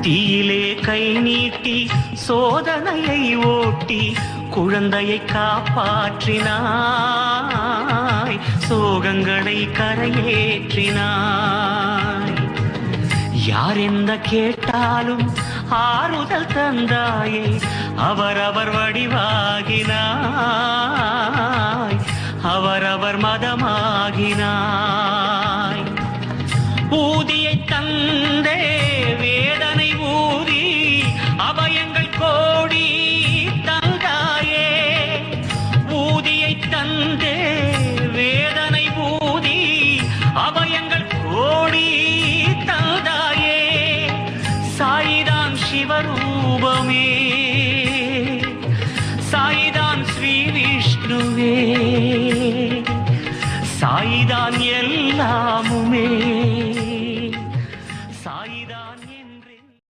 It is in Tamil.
தீயிலே கை நீட்டி சோதனையை ஓட்டி குழந்தையை காப்பாற்றினாய், சோகங்களை கரையேற்றினாய். யார் என்ன கேட்டாலும் ஆறுதல் தந்தாயே, அவரவர் வடிவாகினாய், அவரவர் மதமாகினாய். ஊதியை தந்தே வேதனை ஊதி அபயங்கள் கோடி தந்தாயே, ஊதியை தந்தே வேதனை ஊதி அபயங்கள் கோடி தந்தாயே. சாயிதான் சிவரூபமே.